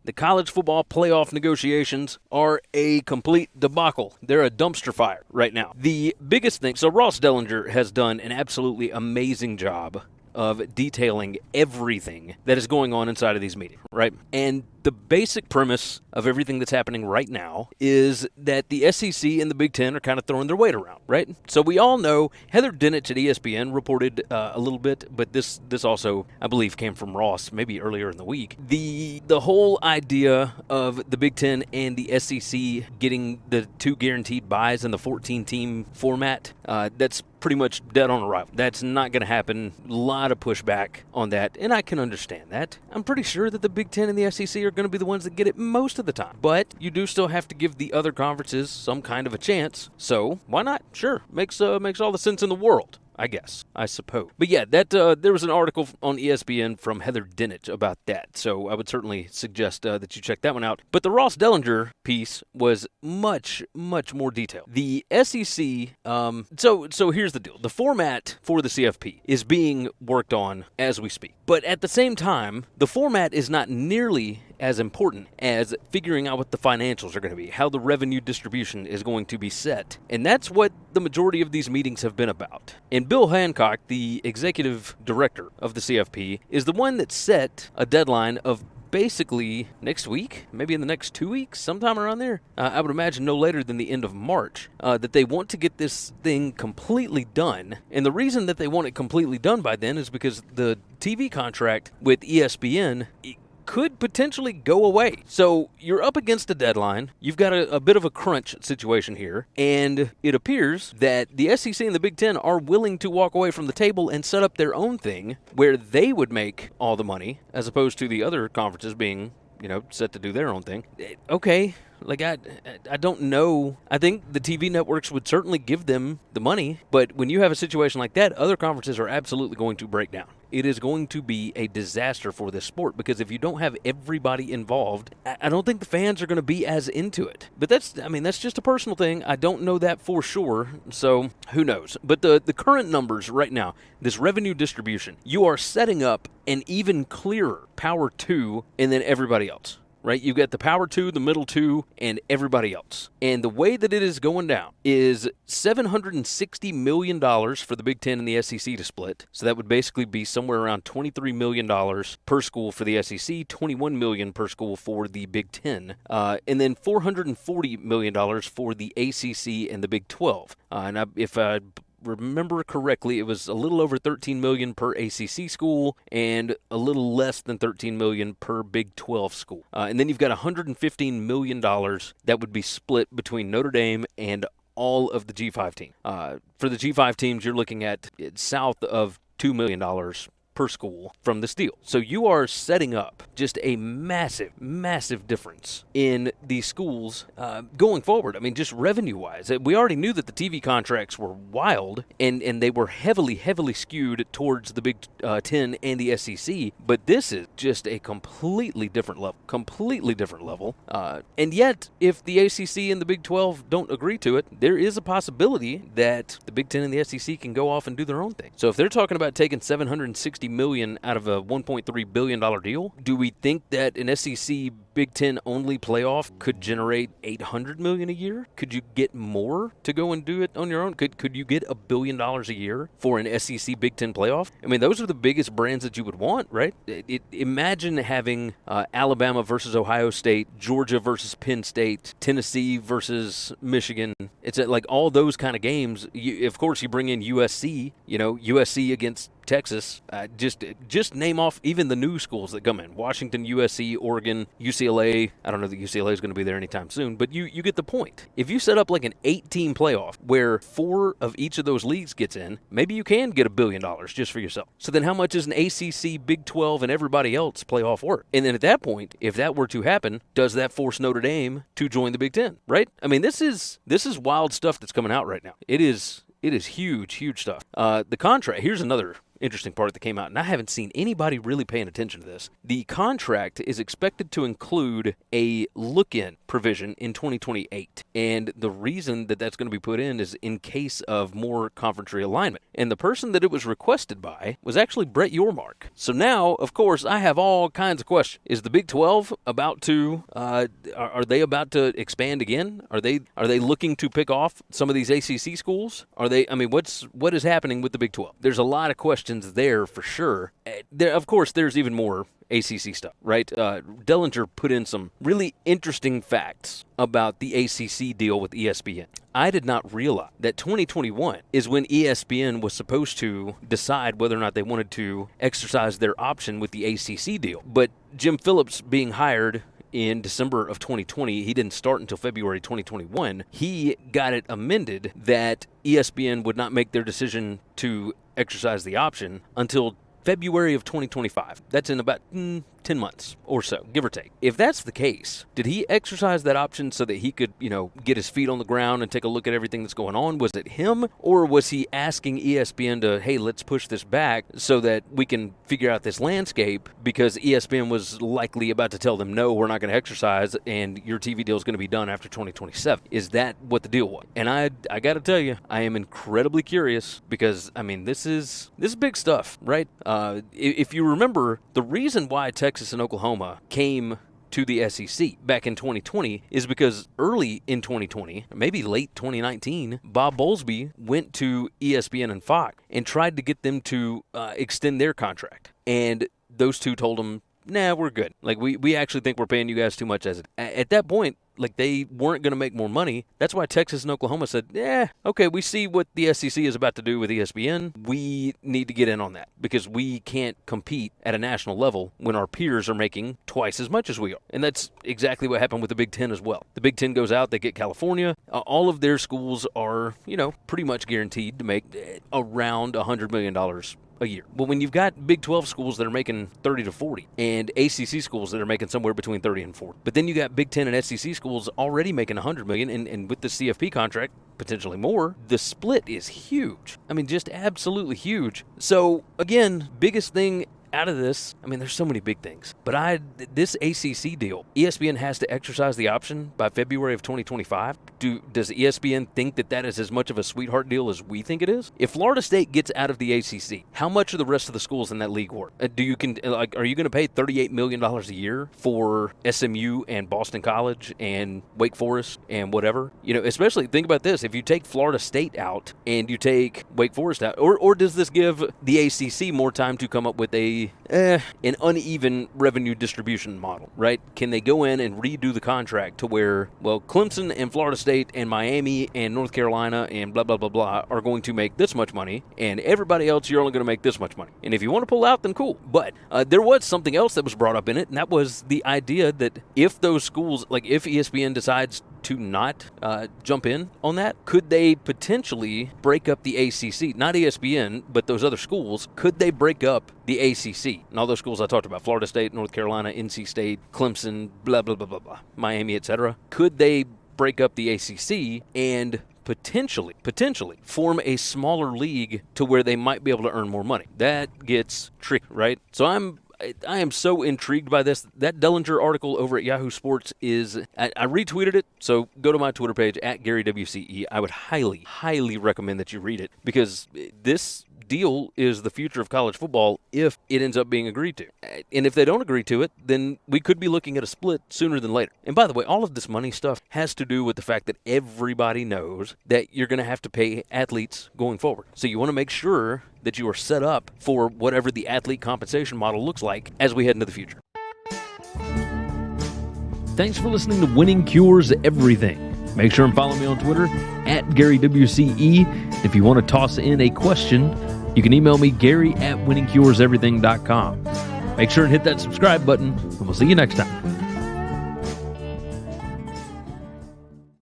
The college football playoff negotiations are a complete debacle. They're a dumpster fire right now. The biggest thing, so Ross Dellenger has done an absolutely amazing job of detailing everything that is going on inside of these meetings, right? And the basic premise of everything that's happening right now is that the SEC and the Big Ten are kind of throwing their weight around, right? So we all know Heather Dinich at ESPN reported a little bit, but this also, I believe, came from Ross maybe earlier in the week. The whole idea of the Big Ten and the SEC getting the 2 guaranteed buys in the 14-team format, that's pretty much dead on arrival. That's not going to happen. A lot of pushback on that, and I can understand that. I'm pretty sure that the Big Ten and the SEC are going to be the ones that get it most of the time. But you do still have to give the other conferences some kind of a chance. So why not? Sure, makes all the sense in the world, I guess, I suppose. But yeah, that there was an article on ESPN from Heather Dinich about that, so I would certainly suggest that you check that one out. But the Ross Dellenger piece was much, much more detailed. The SEC, so here's the deal. The format for the CFP is being worked on as we speak. But at the same time, the format is not nearly as important as figuring out what the financials are going to be, how the revenue distribution is going to be set. And that's what the majority of these meetings have been about. And Bill Hancock, the executive director of the CFP, is the one that set a deadline of basically next week, maybe in the next 2 weeks, sometime around there. I would imagine no later than the end of March, that they want to get this thing completely done. And the reason that they want it completely done by then is because the TV contract with ESPN could potentially go away. So you're up against a deadline. You've got a bit of a crunch situation here, and it appears that the SEC and the Big Ten are willing to walk away from the table and set up their own thing where they would make all the money, as opposed to the other conferences being, set to do their own thing. Okay. Like, I don't know. I think the TV networks would certainly give them the money, but when you have a situation like that, other conferences are absolutely going to break down. It is going to be a disaster for this sport, because if you don't have everybody involved, I don't think the fans are going to be as into it. But that's just a personal thing. I don't know that for sure, so who knows. But the current numbers right now, this revenue distribution, you are setting up an even clearer Power 2 and then everybody else. Right? You've got the Power 2, the Middle 2, and everybody else. And the way that it is going down is $760 million for the Big Ten and the SEC to split. So that would basically be somewhere around $23 million per school for the SEC, $21 million per school for the Big Ten, and then $440 million for the ACC and the Big 12. If I remember correctly, it was a little over $13 million per ACC school and a little less than $13 million per Big 12 school. And then you've got $115 million that would be split between Notre Dame and all of the G5 teams. For the G5 teams, you're looking at south of $2 million per school from this deal. So you are setting up just a massive, massive difference in these schools going forward. I mean, just revenue-wise. We already knew that the TV contracts were wild, and they were heavily, heavily skewed towards the Big Ten and the SEC, but this is just a completely different level. And yet, if the ACC and the Big 12 don't agree to it, there is a possibility that the Big Ten and the SEC can go off and do their own thing. So if they're talking about taking $760 million out of a $1.3 billion deal, do we think that an SEC Big Ten only playoff could generate $800 million a year? Could you get more to go and do it on your own? Could you get $1 billion a year for an SEC Big Ten playoff? I mean, those are the biggest brands that you would want, right? Imagine having Alabama versus Ohio State, Georgia versus Penn State, Tennessee versus Michigan. It's like all those kind of games. Of course, you bring in USC, USC against Texas. Just name off even the new schools that come in. Washington, USC, Oregon, UCLA. I don't know that UCLA is going to be there anytime soon, but you get the point. If you set up like an 8-team playoff where 4 of each of those leagues gets in, maybe you can get $1 billion just for yourself. So then how much is an ACC, Big 12, and everybody else playoff worth? And then at that point, if that were to happen, does that force Notre Dame to join the Big Ten, right? I mean, this is wild stuff that's coming out right now. It is huge, huge stuff. The contract, here's another interesting part that came out, and I haven't seen anybody really paying attention to this. The contract is expected to include a look-in provision in 2028, and the reason that that's going to be put in is in case of more conference realignment. And the person that it was requested by was actually Brett Yormark. So now, of course, I have all kinds of questions. Is the Big 12 about to, are they about to expand again? Are they looking to pick off some of these ACC schools? What is happening with the Big 12? There's a lot of questions there for sure. Of course, there's even more ACC stuff, right? Dellenger put in some really interesting facts about the ACC deal with ESPN. I did not realize that 2021 is when ESPN was supposed to decide whether or not they wanted to exercise their option with the ACC deal. But Jim Phillips being hired in December of 2020, he didn't start until February 2021. He got it amended that ESPN would not make their decision to exercise the option until February of 2025. That's in about 10 months or so, give or take. If that's the case, did he exercise that option so that he could, get his feet on the ground and take a look at everything that's going on? Was it him, or was he asking ESPN to, hey, let's push this back so that we can figure out this landscape, because ESPN was likely about to tell them, no, we're not going to exercise and your TV deal is going to be done after 2027. Is that what the deal was? And I got to tell you, I am incredibly curious because, this is big stuff, right? If you remember, the reason why Texas and Oklahoma came to the SEC back in 2020 is because early in 2020, maybe late 2019, Bob Bowlesby went to ESPN and Fox and tried to get them to extend their contract. And those two told him, nah, we're good. We actually think we're paying you guys too much as it. At that point, they weren't going to make more money. That's why Texas and Oklahoma said, okay, we see what the SEC is about to do with ESPN. We need to get in on that because we can't compete at a national level when our peers are making twice as much as we are. And that's exactly what happened with the Big Ten as well. The Big Ten goes out, they get California. All of their schools are, pretty much guaranteed to make around $100 million a year. But when you've got Big 12 schools that are making 30 to 40 and ACC schools that are making somewhere between 30 and 40, but then you got Big 10 and SEC schools already making 100 million, and with the CFP contract, potentially more, the split is huge. Just absolutely huge. So again, biggest thing out of this, there's so many big things, but this ACC deal, ESPN has to exercise the option by February of 2025. Does ESPN think that is as much of a sweetheart deal as we think it is? If Florida State gets out of the ACC, how much are the rest of the schools in that league worth? Are you going to pay $38 million a year for SMU and Boston College and Wake Forest and whatever? Especially think about this. If you take Florida State out and you take Wake Forest out, or does this give the ACC more time to come up with an uneven revenue distribution model, right? Can they go in and redo the contract to where, Clemson and Florida State and Miami and North Carolina and blah, blah, blah, blah are going to make this much money, and everybody else, you're only going to make this much money. And if you want to pull out, then cool. But there was something else that was brought up in it, and that was the idea that if those schools, if ESPN decides to not jump in on that, could they potentially break up the ACC? Not ESPN, but those other schools, could they break up the ACC? And all those schools I talked about, Florida State, North Carolina, NC State, Clemson, blah, blah, blah, blah, blah, Miami, etc. Could they break up the ACC and potentially form a smaller league to where they might be able to earn more money? That gets tricky, right? So I am so intrigued by this. That Dellenger article over at Yahoo Sports I retweeted it, so go to my Twitter page, @GaryWCE. I would highly, highly recommend that you read it, because this deal is the future of college football if it ends up being agreed to. And if they don't agree to it, then we could be looking at a split sooner than later. And by the way, all of this money stuff has to do with the fact that everybody knows that you're going to have to pay athletes going forward. So you want to make sure that you are set up for whatever the athlete compensation model looks like as we head into the future. Thanks for listening to Winning Cures Everything. Make sure and follow me on Twitter @GaryWCE. If you want to toss in a question, you can email me, Gary@winningcureseverything.com. Make sure and hit that subscribe button, and we'll see you next time.